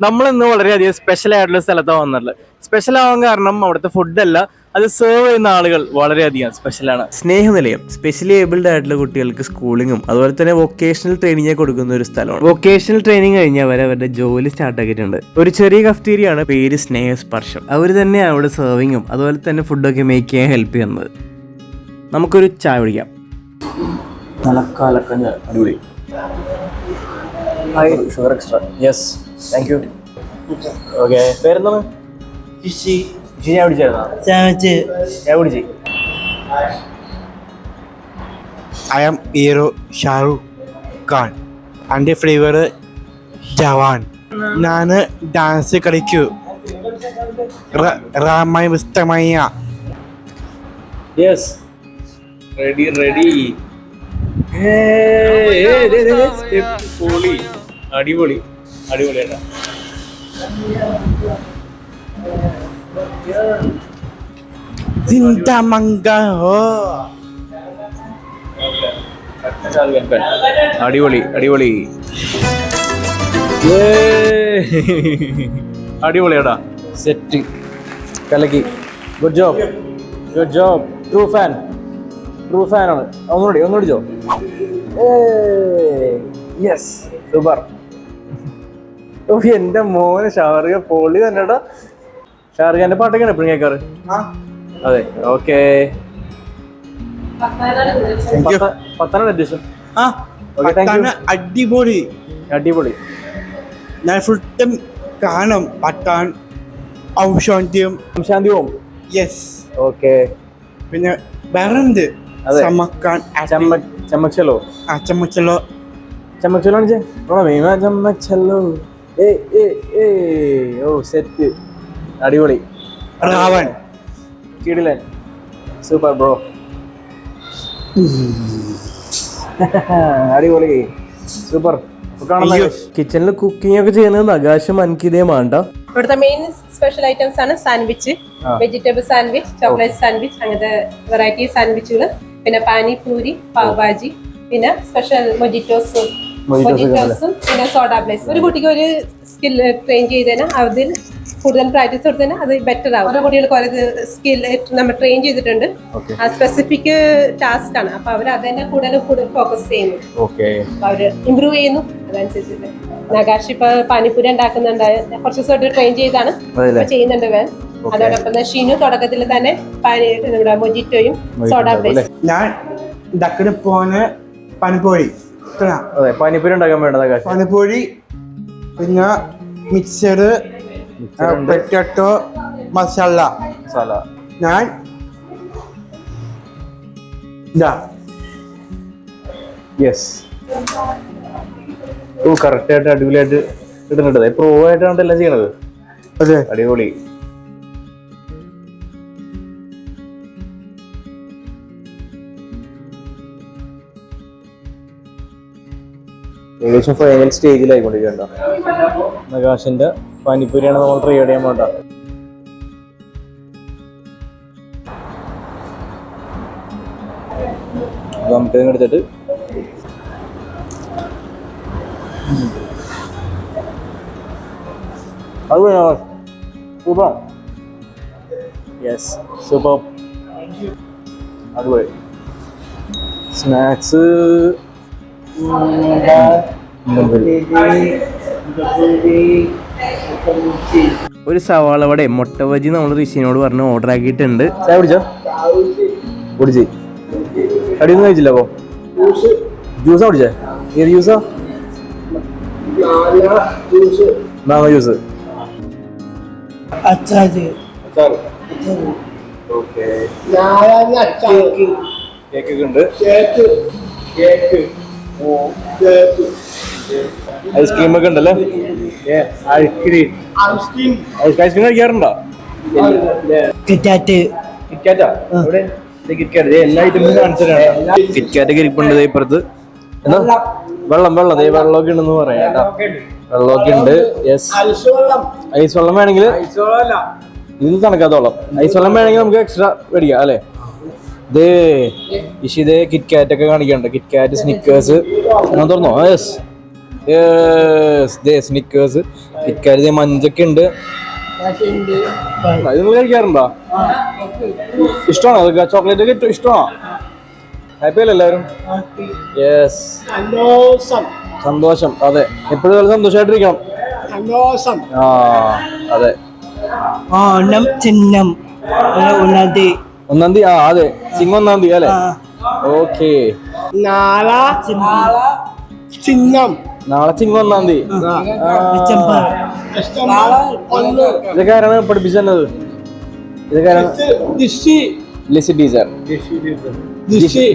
നമ്മളിന്ന് വളരെയധികം സ്പെഷ്യൽ ആയിട്ടുള്ള സ്ഥലത്താണ് വന്നിട്ടുള്ളത്. സ്പെഷ്യൽ ആവാൻ കാരണം അവിടുത്തെ ഫുഡല്ല, അത് സെർവ് ചെയ്യുന്ന ആളുകൾ വളരെയധികം സ്പെഷ്യലാണ്. സ്നേഹനിലയം സ്പെഷ്യലി ഏബിൾഡ് ആയിട്ടുള്ള കുട്ടികൾക്ക് സ്കൂളിങ്ങും അതുപോലെ തന്നെ വൊക്കേഷണൽ ട്രെയിനിങ് കൊടുക്കുന്ന ഒരു സ്ഥലമാണ്. വൊക്കേഷണൽ ട്രെയിനിങ് കഴിഞ്ഞാൽ അവരുടെ ജോലി സ്റ്റാർട്ട് ആക്കിയിട്ടുണ്ട്. ഒരു ചെറിയ കഫ്റ്റീരിയാണ്, പേര് സ്നേഹസ്പർശം. അവർ തന്നെയാണ് അവിടെ സെർവിങ്ങും അതുപോലെ തന്നെ ഫുഡൊക്കെ മേക്ക് ചെയ്യാൻ ഹെൽപ്പ് ചെയ്യുന്നത്. നമുക്കൊരു ചായ കുടിക്കാം. തലക്കാലക്കഞ്ഞ അടിപൊളി. Sugar extra. Yes, thank you. Okay, പേരെന്താണ്? ചായ കുടിച്ചായിരുന്നോ? ചായ കുടിച്ച്. I am hero Shahrukh Khan. എൻ്റെ ഫ്ലേവർ ജവാൻ. ഞാൻ ഡാൻസ് കളിക്കൂ. റാമായ പുസ്തകമായ. Yes, ready. അടിപൊളി അടിപൊളിയാ. അടിപൊളി അടിപൊളിയാടാ. സെറ്റ് കലക്കി. Good job. ട്രൂ ഫാൻ ആണ്. ഒന്നുകൂടി ജോ. Yes, super. എന്റെ മോന് ഷാറുഖ് പൊളി തന്നെടാ. ഷാറുഖ് ഖാന്റെ പാട്ടൊക്കെയാണ് എപ്പോഴും കേൾക്കാറ്? അതെ, ഓക്കെ. 10 എഡിഷൻ. അടിപൊളി. ഞാൻ ഫുൾ ടൈം കാണും പത്താൻ ശാന്തിവും. Yes, okay. പിന്നെ വേറെന്ത്? ചമ്മക്കാൻ ചമ്മച്ചല്ലോ. ഓ സെറ്റ്, അടിപൊളി. റാവൺ കിടിലൻ, സൂപ്പർ ബ്രോ. അടിപൊളി, സൂപ്പർ. കിച്ചണിൽ കുക്കിംഗ് ഒക്കെ ചെയ്യുന്നത് നഗാശം അൻകിതയുമാണ്. ഇവിടുത്തെ മെയിൻ സ്പെഷ്യൽ ഐറ്റംസ് ആണ് sandwich, vegetable sandwich, chocolate sandwich, അങ്ങനത്തെ വെറൈറ്റി സാൻഡ്വിച്ചുകൾ. പിന്നെ പാനിപൂരി, പാവ് ഭാജി, പിന്നെ സ്പെഷ്യൽ മൊജിറ്റോസും പിന്നെ സോഡ ബ്ലേസ്. ഒരു കുട്ടിക്ക് ഒരു സ്കിൽ ട്രെയിൻ ചെയ്തതിന് അതിൽ കൂടുതൽ പ്രാക്ടീസ് കൊടുത്തതിന് അത് ബെറ്റർ ആവും. ഓരോ കുട്ടികൾ കുറെ സ്കിൽ നമ്മൾ ട്രെയിൻ ചെയ്തിട്ടുണ്ട്. ആ സ്പെസിഫിക് ടാസ്ക് ആണ്, അപ്പൊ അവർ അത് തന്നെ കൂടുതൽ ഫോക്കസ് ചെയ്യുന്നു. അവര് ഇമ്പ്രൂവ് ചെയ്യുന്നു അതനുസരിച്ചിട്ട്. നഗാഷ് ഇപ്പൊ പാനിപ്പൂരി ഉണ്ടാക്കുന്നുണ്ട്, കുറച്ച് ദിവസമായിട്ട് ട്രെയിൻ ചെയ്താണ് ചെയ്യുന്നുണ്ട്. അതോടൊപ്പം തന്നെ ഷീനു തുടക്കത്തിൽ തന്നെ മൊജിറ്റോയും സോഡ ബ്ലേസ്. ഞാൻ പാനിപ്പൂരി ഉണ്ടാക്കാൻ വേണ്ടത് പാനിപ്പൂരി, പിന്നെ മിക്സർ, പൊട്ടാറ്റോ മസാല. ഞാൻ കറക്റ്റ് ആയിട്ട് അടിപൊളിയായിട്ട് ഇടുന്നുണ്ട്. പ്രോ ആയിട്ടാണ് എല്ലാം ചെയ്യണത്. അതെ, അടിപൊളി. ഏകദേശം ഫൈനൽ സ്റ്റേജിലായിക്കൊണ്ടിരിക്കണ്ട. നഗാഷിന്റെ പാനിപ്പൂരിയാണ് നമ്മൾ ട്രൈ ചെയ്യാൻ വേണ്ട. നമുക്ക് എടുത്തിട്ട് അത് സൂപ്പർ. Yes, super. അതുപോലെ സ്നാക്സ് ഒരു സവാള വട മുട്ട ബജി നമ്മൾ ഋഷിനോട് പറഞ്ഞ് ഓർഡർ ആക്കിയിട്ടുണ്ട്. ചായ കുടിച്ചോ? അടിയൊന്നും കഴിച്ചില്ല. അപ്പോ ജ്യൂസാ കുടിച്ചേ? ഏത് ജ്യൂസാ? മാങ്ങ ജ്യൂസ്. കേക്ക് ഉണ്ട്. ഐസ്ക്രീം ഒക്കെ ഉണ്ടല്ലേ? ഐസ്ക്രീം കഴിക്കാറുണ്ടോ? എല്ലാ ഐറ്റംസും കാണിച്ചിട്ടാണ്. കിറ്റ്കാറ്റ് ഇരിപ്പുണ്ട് ഇപ്പുറത്ത്. എന്താ വെള്ളമൊക്കെ ഉണ്ടെന്ന് പറയാം. വെള്ളമൊക്കെ ഉണ്ട്. യെസ്, ഐസ് വെള്ളം വേണമെങ്കിൽ ഇതിന് തണുക്കാത്തോളം ഐസ് വെള്ളം വേണമെങ്കിൽ നമുക്ക് എക്സ്ട്രാ മേടിക്കാം അല്ലേ? ഇതേ കിറ്റ്കാറ്റ് ഒക്കെ കാണിക്കണ്ട. കിറ്റ്കാറ്റ്, സ്നിക്കേഴ്സ് തുറന്നോ? യെസ്, സ്നിക്കേഴ്സ്, ഇക്കാര്യത്തിൽ മഞ്ചൊക്കെ ഉണ്ട്. ഇത് നിങ്ങൾ കഴിക്കാറുണ്ടോ? ഇഷ്ടമാണോ അതൊക്കെ? ചോക്ലേറ്റ് ഒക്കെ ഇഷ്ടമാണോ? ഹാപ്പി അല്ലേ എല്ലാവരും? യെസ്, സന്തോഷം. അതെ, എപ്പോഴും സന്തോഷമായിട്ടിരിക്കണം. ആ അതെ. ഓണം ചിഹ്നം 1-ാം തീയതി. 1-ാം തീയതി. ആ അതെ, ചിങ്ങം 1-ാം തീയതി അല്ലേ? ഓക്കെ. നാളെ ചിഹ്നം. നാളെ ചിങ്ങം 1-ാം തീയതി. ഇതൊക്കെ ആരാണ് പഠിപ്പിച്ചത്? ഇതൊക്കെ ലിസി ടീച്ചർ,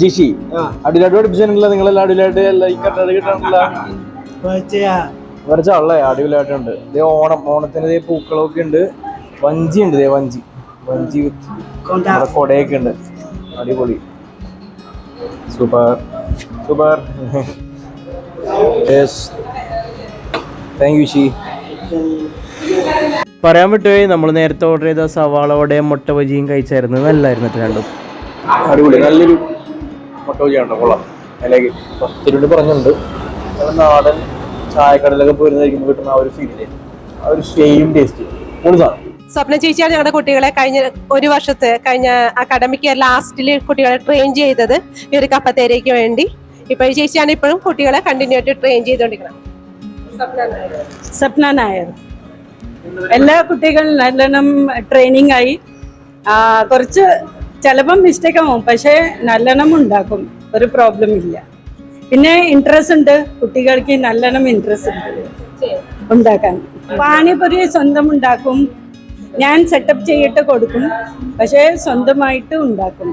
ജിഷി. അടിയിലായിട്ട് പഠിപ്പിച്ചിട്ടുണ്ടല്ലോ നിങ്ങളെല്ലാം? അടിയിലായിട്ട് എല്ലാം ഈ കട്ടത് കിട്ടാനില്ല വരച്ചാളേ? അടിപൊളിയായിട്ടുണ്ട്. ഇതേ ഓണത്തിന് പൂക്കളൊക്കെ ഉണ്ട്. വഞ്ചി ഉണ്ട്, വഞ്ചി കൊടയൊക്കെ ഉണ്ട്. അടിപൊളി, സൂപ്പർ സൂപ്പർ. താങ്ക് യു ഷി. പറയാൻ പറ്റുമോ, നമ്മൾ നേരത്തെ ഓർഡർ ചെയ്ത സവാള വടയും മുട്ട ബജിയും കഴിച്ചായിരുന്നു. നല്ലായിരുന്നു രണ്ടും. അടിപൊളി, നല്ലൊരു മുട്ട ബജിയാണോ? കൊള്ളാം. അല്ലെങ്കിൽ 10 രൂപ പറഞ്ഞിട്ടുണ്ട്. നാടൻ ചായക്കടലൊക്കെ പോയിരുന്നായിരിക്കും കിട്ടുന്ന ആ ഒരു ഫീലില്ലേ, ആ ഒരു സെയിം ടേസ്റ്റ്. സ്വപ്ന ചേച്ചിയാണ് ഞങ്ങളുടെ കുട്ടികളെ കഴിഞ്ഞ അക്കാഡമിക് ഇയർ ലാസ്റ്റിൽ കുട്ടികളെ ട്രെയിൻ ചെയ്തത് ഈ ഒരു കപ്പത്തേരയ്ക്ക് വേണ്ടി. ഇപ്പൊ ഈ ചേച്ചിയാണ് ഇപ്പോഴും കുട്ടികളെ കണ്ടിന്യൂ ആയിട്ട് ട്രെയിൻ ചെയ്തുകൊണ്ടിരിക്കുന്നത്. സ്വപ്ന നായർ. എല്ലാ കുട്ടികളും നല്ലോണം ട്രെയിനിങ് ആയി. കുറച്ച് ചിലപ്പം മിസ്റ്റേക്ക് ആവും, പക്ഷെ നല്ലോണം ഉണ്ടാക്കും, ഒരു പ്രോബ്ലം ഇല്ല. പിന്നെ ഇൻട്രസ്റ്റ് ഉണ്ട് കുട്ടികൾക്ക്, നല്ലോണം ഇൻട്രസ്റ്റ് ഉണ്ട് ഉണ്ടാക്കാൻ. പാനിപൂരി സ്വന്തം ഉണ്ടാക്കും, ഞാൻ സെറ്റപ്പ് ചെയ്തിട്ട് കൊടുക്കും, പക്ഷെ സ്വന്തമായിട്ട് ഉണ്ടാക്കും.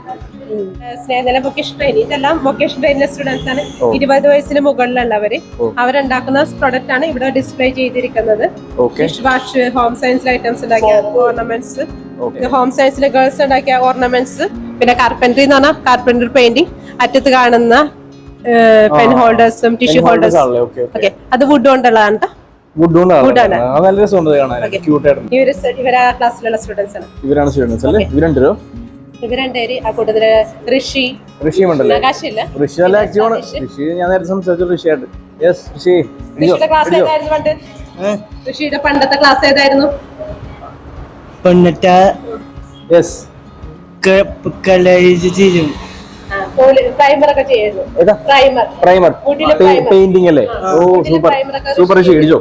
സ്നേഹനില വൊക്കേഷൻ ട്രെയിനിങ്, ഇതെല്ലാം വൊക്കേഷൻ ട്രെയിനിങ് സ്റ്റുഡൻസ് ആണ്. 20 വയസ്സിന് മുകളിലുള്ളവര് അവരുണ്ടാക്കുന്ന പ്രൊഡക്റ്റ് ആണ് ഇവിടെ ഡിസ്പ്ലേ ചെയ്തിരിക്കുന്നത്. ഡിഷ് വാഷ്, ഹോം സയൻസിലെ ഐറ്റംസ് ഉണ്ടാക്കിയ ഓർണമെന്റ്സ്, ഹോം സയൻസിലെ ഗേൾസ് ഉണ്ടാക്കിയ ഓർണമെന്റ്സ്, പിന്നെ കാർപ്പൻട്രി എന്ന് പറഞ്ഞാൽ കാർപ്പൻട്രി പെയിന്റിംഗ്, അറ്റത്ത് കാണുന്ന പെൻ ഹോൾഡേഴ്സും ടിഷ്യൂ ഹോൾഡേഴ്സും. ഓക്കെ, അത് വുഡ് കൊണ്ടുള്ളതാണ് കേട്ടോ. ഇവരാ ക്ലാസ്സിലുള്ള സ്റ്റുഡൻസ് ആണ്. ഇവരാണ് സ്റ്റുഡൻസ് അല്ലേ? ഇവരുണ്ടോ? ഇവരുണ്ടേര് ആ കൂട്ടത്തില് ഋഷി ആകാശില്ല. ഞാൻ നേരത്തെ സംസാരിച്ചു ഋഷിയായിട്ട്. ഋഷിയുടെ ക്ലാസ് ഏതായിരുന്നു പണ്ട്? ഋഷിയുടെ പണ്ടത്തെ ക്ലാസ് ഏതായിരുന്നു? പ്രൈമർ ഒക്കെ ചെയ്യായിരുന്നു. പ്രൈമർ പെയിന്റിംഗ് അല്ലേ? ഓ സൂപ്പർ സൂപ്പർ. ഋഷി ഇടിച്ചോ?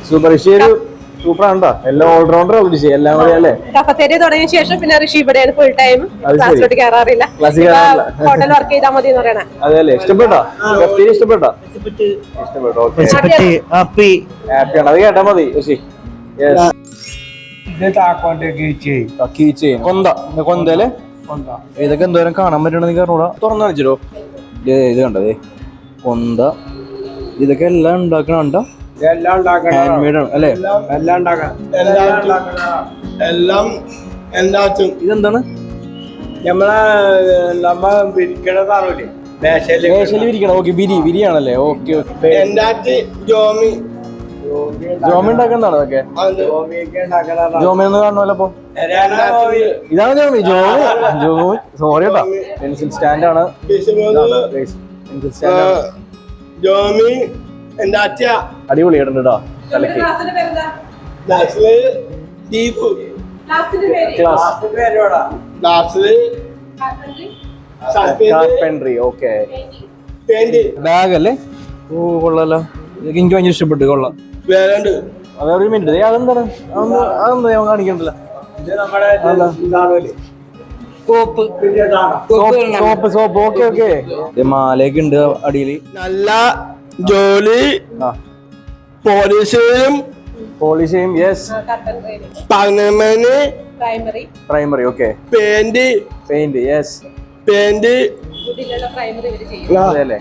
സൂപ്പർ. ഋഷി ഒരു സൂപ്പറാണ്ടോ? എല്ലാം ഓൾറൗണ്ടർ ഋഷി, എല്ലാം കൂടെ അല്ലേ? കഫത്തേരി തുടങ്ങിയ ശേഷം പിന്നെ ഋഷി ഇവിടെയാണ് ഫുൾ ടൈം. ക്ലാസ്സിലോട്ട് കയറാറില്ല, ഹോട്ടൽ വർക്ക് ചെയ്താൽ മതി എന്ന് പറയണേ. അതെ അല്ലേ? ഇഷ്ടപ്പെട്ടോ? ഇഷ്ടപ്പെട്ടോ? ഹാപ്പിയാണ്, അത് കേട്ടാ മതി ഋഷി. കൊന്തല്ലേ? ഇതൊക്കെ എന്തോരം കാണാൻ പറ്റണ പറഞ്ഞൂടാ. തുറന്നു കാണിച്ചോ? ഇത് കണ്ടതേ കൊന്ത. ഇതൊക്കെ എല്ലാം ഉണ്ടാക്കണ ഹാൻഡ് മെയ്ഡ് ആണ് അല്ലേ? ഇതെന്താണ്? മേശയിൽ വിരിക്കണം. ഓക്കെ, വിരിയാണല്ലേ? Okay okay. ജോമി ഉണ്ടാക്കുന്നതാണ് അതൊക്കെ. ജോമി എന്ന് കാണുമല്ലോ. അപ്പൊ ഇതാണ് ജോമി. ജോമി സോറി കേട്ടോ, പെൻസിൽ സ്റ്റാൻഡ് ആണ്. ജോമി അടിപൊളിയായിട്ടുണ്ട് കേട്ടോ. തലക്ക് കാർപ്പൻട്രി. ഓക്കെ, ബാഗ് അല്ലേ? ഓ കൊള്ളാലോ, ഇതൊക്കെ എനിക്ക് ഭയങ്കര ഇഷ്ടപ്പെട്ടു. കൊള്ളാം. അതെ, ഒരു മിനിറ്റ്. അതെന്താണ്? അതെന്താ ഞാൻ കാണിക്കണ്ടല്ലോ? സോപ്പ്. Okay okay. മാലയൊക്കെ ഉണ്ട് അടിയില്. നല്ല ജോലി. പോളിഷ് ചെയ്യും. Yes. Primary. Okay. Paint. Yes. Paint. അതെ.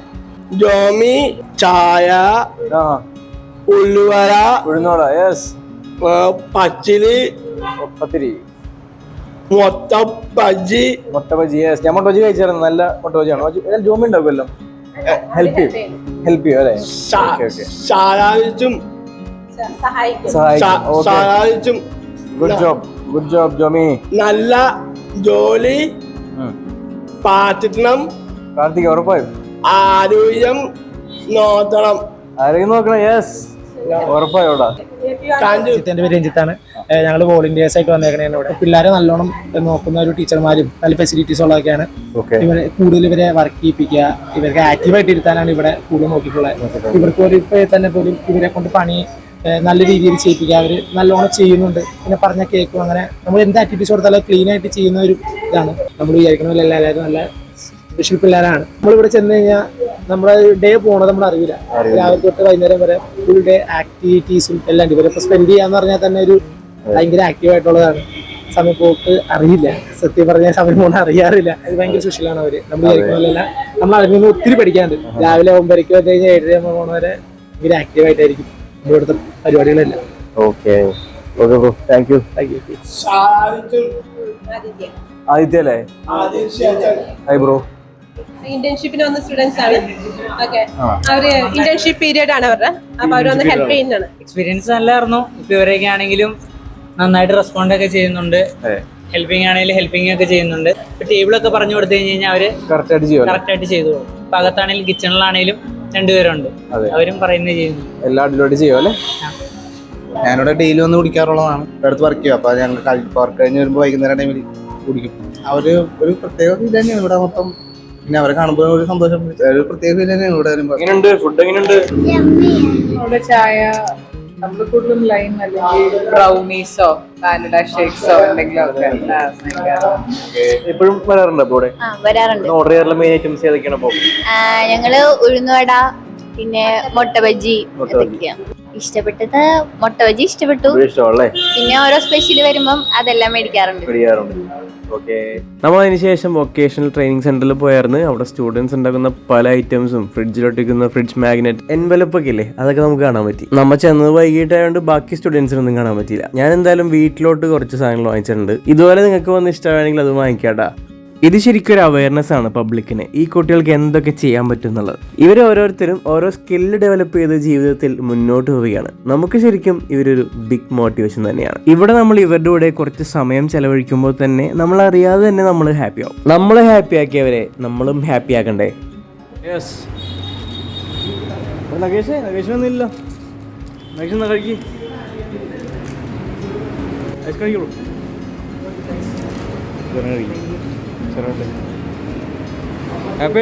ജോമി ചായ, ഉഴുന്നോട. യെസ്. പച്ചിരി, മുട്ട ബജി. യെസ്, ഞാൻ മുട്ട ബജി കഴിച്ചായിരുന്നു. നല്ല മുട്ട ബജിയാണ്. ജോമി ഉണ്ടാക്കുമല്ലോ, ഹെൽപ്പ് ചെയ്യും അല്ലേ? സഹായിക്കും. Good job Jomi. നല്ല ജോലി. പാറ്റിക്കണം. കാർത്തിക ഉറപ്പായും ആരോഗ്യം നോക്കണം. ആരെങ്കിലും നോക്കണം. യെസ്, ഉറപ്പായോടാ. എന്റെ പേര് രഞ്ജിത്താണ്. ഞങ്ങൾ വോളണ്ടിയേഴ്സ് ആയിട്ട് വന്നേക്കണേണ് ഇവിടെ. പിള്ളേരെ നല്ലോണം നോക്കുന്ന ഒരു ടീച്ചർമാരും നല്ല ഫെസിലിറ്റീസ് ഉള്ളതൊക്കെയാണ്. ഇവരെ കൂടുതൽ ഇവരെ വർക്ക് ചെയ്യിപ്പിക്കുക, ഇവർക്ക് ആക്റ്റീവായിട്ട് ഇരുത്താനാണ് ഇവിടെ കൂടുതൽ നോക്കിയിട്ടുള്ളത്. ഇവർക്ക് ഒരു ഇപ്പൊ തന്നെ പോലും ഇവരെ കൊണ്ട് പണി നല്ല രീതിയിൽ ചെയ്യിപ്പിക്കുക. അവർ നല്ലോണം ചെയ്യുന്നുണ്ട്. പിന്നെ പറഞ്ഞ കേൾക്കും. അങ്ങനെ നമ്മൾ എന്ത് ആക്ടിവിറ്റീസ് കൊടുത്താലും ക്ലീൻ ആയിട്ട് ചെയ്യുന്ന ഒരു ഇതാണ്. നമ്മൾ വിചാരിക്കണമല്ലോ എല്ലാവരും നല്ല സ്പെഷ്യൽ പിള്ളേരാണ്. നമ്മളിവിടെ ചെന്ന് കഴിഞ്ഞാൽ നമ്മുടെ ഡേ പോണത് നമ്മൾ അറിയില്ല. രാവിലെ തൊട്ട് വൈകുന്നേരം വരെ ഫുൾ ഡേ ആക്ടിവിറ്റീസും എല്ലാം ഉണ്ട്. ഇവരിപ്പോൾ സ്പെൻഡ് ചെയ്യാന്ന് പറഞ്ഞാൽ തന്നെ ഒരു ഭയങ്കര ആക്റ്റീവ് ആയിട്ടുള്ളതാണ്. സമയം പോക്ക് അറിയില്ല. സത്യം പറഞ്ഞാൽ സമയം പോകുന്ന അറിയാറില്ല. അത് ഭയങ്കര സ്പെഷ്യലാണ് അവര്. നമ്മൾ വിചാരിക്കുന്നതല്ല. നമ്മൾ അതിൽ നിന്ന് ഒത്തിരി പഠിക്കാനുണ്ട്. രാവിലെ 9:00 വന്നു കഴിഞ്ഞാൽ 7:00 പോണവരെ ഭയങ്കര ആക്റ്റീവ് ആയിട്ടായിരിക്കും ഇവിടുത്തെ പരിപാടികളെല്ലാം. Okay bro, thank you. Aditya അല്ലേ? Hi bro. ഇന്റേൺഷിപ്പിന് വന്ന സ്റ്റുഡൻസ് ആണ്. ഓക്കെ, അവര് ഇന്റേൺഷിപ്പ് പീരീഡ് ആണ് അവരുടെ. അപ്പൊ അവരൊന്ന് ഹെൽപ്പ് ചെയ്യുന്നതാണ്. എക്സ്പീരിയൻസ് നല്ലായിരുന്നു. ഇപ്പൊ ഇവരൊക്കെ ആണെങ്കിലും നന്നായിട്ട് റെസ്പോണ്ട് ഒക്കെ ചെയ്യുന്നുണ്ട്. ഹെൽപ്പിംഗ് ആണെങ്കിലും ഹെൽപ്പിംഗ് ഒക്കെ ചെയ്യുന്നുണ്ട്. ഇപ്പൊ ടേബിളൊക്കെ പറഞ്ഞു കൊടുത്തു കഴിഞ്ഞാൽ അവര് കറക്റ്റ് ആയിട്ട് ചെയ്തു. ഇപ്പൊ അകത്താണെങ്കിലും കിച്ചണിലാണെങ്കിലും 2 പേരുണ്ട്. അവരും പറയുന്നത് ചെയ്യുന്നു. എല്ലാ അടിപൊളി ചെയ്യും അല്ലേ? ഞാനിവിടെ ഡെയിലി വന്ന് കുടിക്കാറുള്ളതാണ്. അടുത്ത് വർക്ക് ചെയ്യും. അപ്പൊ ഞങ്ങൾ വർക്ക് കഴിഞ്ഞ് വരുമ്പോൾ വൈകുന്നേരം ടൈമിൽ കുടിക്കും. അവര് ഒരു പ്രത്യേക ഫീൽ തന്നെയാണ് ഇവിടെ മൊത്തം. പിന്നെ അവരെ കാണുമ്പോൾ ഒരു സന്തോഷം, ഒരു പ്രത്യേക ഫീൽ തന്നെയാണ് ഇവിടെ വരുമ്പോൾ. എങ്ങനെയുണ്ട് ഫുഡ്? എങ്ങനെയുണ്ട് അവിടെ ചായ നമ്മൾ കൂടുതലും ലൈം അല്ലെങ്കിൽ ബ്രൗണീസോ വാനില ഷേക്സോ എന്തെങ്കിലും ഒക്കെ എപ്പോഴും വരാറുണ്ട് അപ്പൊ ഇവിടെ? വരാറുണ്ട്. ഓർഡർ ചെയ്യാറുള്ള മെയിൻ ഐറ്റംസ് ഏതൊക്കെയാണ് അപ്പൊ? ഞങ്ങള് ഉഴുന്നുവട, പിന്നെ മുട്ട ബജ്ജി ഇതൊക്കെയാണ് ഇഷ്ടപ്പെട്ടത്. മുട്ട ബജ്ജി ഇഷ്ടപ്പെട്ടു. ഇഷ്ടമല്ലേ? പിന്നെ ഓരോ സ്പെഷ്യൽ വരുമ്പം അതെല്ലാം മേടിക്കാറുണ്ട്. നമ്മൾ അതിന് ശേഷം വൊക്കേഷണൽ ട്രെയിനിങ് സെന്ററിൽ പോയായിരുന്നു. അവിടെ സ്റ്റുഡൻസ് ഉണ്ടാക്കുന്ന പല ഐറ്റംസും, ഫ്രിഡ്ജിലൊട്ടിക്കുന്ന ഫ്രിഡ്ജ് മാഗ്നറ്റ്, എൻവലപ്പ് ഒക്കെ ഇല്ലേ, അതൊക്കെ നമുക്ക് കാണാൻ പറ്റി. നമ്മൾ ചെന്നത് വൈകിട്ടായതുകൊണ്ട് ബാക്കി സ്റ്റുഡൻസിനൊന്നും കാണാൻ പറ്റിയില്ല. ഞാൻ എന്തായാലും വീട്ടിലോട്ട് കുറച്ച് സാധനങ്ങൾ വാങ്ങിച്ചിട്ടുണ്ട്. ഇതുപോലെ നിങ്ങൾക്ക് വന്ന് ഇഷ്ടമാണെങ്കിൽ അത് വാങ്ങിക്കാട്ടാ. ഇത് ശരിക്കും ഒരു അവയർനെസ് ആണ് പബ്ലിക്കിന്, ഈ കുട്ടികൾക്ക് എന്തൊക്കെ ചെയ്യാൻ പറ്റും എന്നുള്ളത്. ഇവർ ഓരോരുത്തരും ഓരോ സ്കില്ല് ഡെവലപ്പ് ചെയ്ത് ജീവിതത്തിൽ മുന്നോട്ട് പോവുകയാണ്. നമുക്ക് ശരിക്കും ഇവരൊരു ബിഗ് മോട്ടിവേഷൻ തന്നെയാണ്. ഇവിടെ നമ്മൾ ഇവരുടെ കൂടെ കുറച്ച് സമയം ചെലവഴിക്കുമ്പോൾ തന്നെ നമ്മൾ അറിയാതെ തന്നെ നമ്മൾ ഹാപ്പി ആവും. നമ്മളെ ഹാപ്പി ആക്കിയവരെ നമ്മളും ഹാപ്പി ആക്കണ്ടേ? യെസ്. ഒന്നുമില്ല.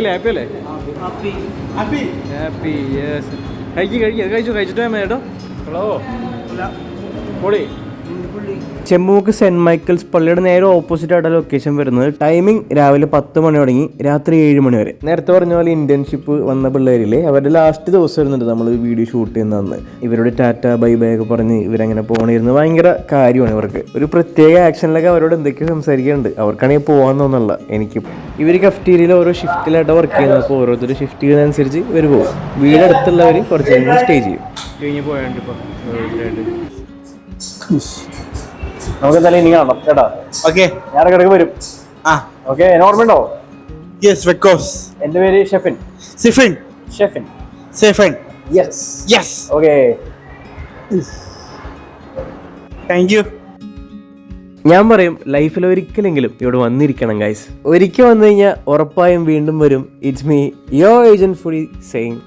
ഹാപ്പി അല്ലേ? കഴിച്ചിട്ട് കേട്ടോ. ഹലോ പൊളി. ചെമ്മൂക്ക് സെന്റ് മൈക്കിൾസ് പള്ളിയുടെ നേരെ ഓപ്പോസിറ്റ് ആയിട്ട് ലൊക്കേഷൻ വരുന്നത്. ടൈമിംഗ് രാവിലെ 10 മണി തുടങ്ങി രാത്രി 7 മണി വരെ. നേരത്തെ പറഞ്ഞ പോലെ ഇന്റേൺഷിപ്പ് വന്ന പിള്ളേരില്ലേ, അവരുടെ ലാസ്റ്റ് ദിവസം വരുന്നുണ്ട് നമ്മൾ വീഡിയോ ഷൂട്ട് ചെയ്യുന്നതെന്ന്. ഇവരോട് ടാറ്റ ബൈ ബൈ ഒക്കെ പറഞ്ഞ് ഇവരങ്ങനെ പോകണിരുന്നു. ഭയങ്കര കാര്യമാണ് ഇവർക്ക്. ഒരു പ്രത്യേക ആക്ഷനിലൊക്കെ അവരോട് എന്തൊക്കെയോ സംസാരിക്കാറുണ്ട്. അവർക്കാണെങ്കിൽ പോകാൻ തോന്നുന്നില്ല. എനിക്കും ഇവർ കഫ്റ്റീരിയയിൽ ഓരോ ഷിഫ്റ്റിലായിട്ട് വർക്ക് ചെയ്യുന്നത്. അപ്പോൾ ഓരോരുത്തർ ഷിഫ്റ്റ് ചെയ്യുന്നതനുസരിച്ച് ഇവർ പോകും. വീടടുത്തുള്ളവർ കുറച്ച് നേരം സ്റ്റേ ചെയ്യും. കഴിഞ്ഞ് പോയാണ്ട് ഇപ്പോൾ നമുക്ക് എന്തായാലും ഇനി കാണാം കേട്ടാ. ഓക്കെ, ഞാൻ ഇടയ്ക്കിടയ്ക്ക് വരും. ഓക്കെ, ഓർമ്മയുണ്ടോ? Yes, of course. എൻ്റെ പേര് Shefin. Sefin. Yes. Okay, thank you. ഞാൻ പറയും ലൈഫിൽ ഒരിക്കലെങ്കിലും ഇവിടെ വന്നിരിക്കണം ഗൈസ്. ഒരിക്കൽ വന്നു കഴിഞ്ഞാൽ ഉറപ്പായും വീണ്ടും വരും. It's me, your agent foodie saying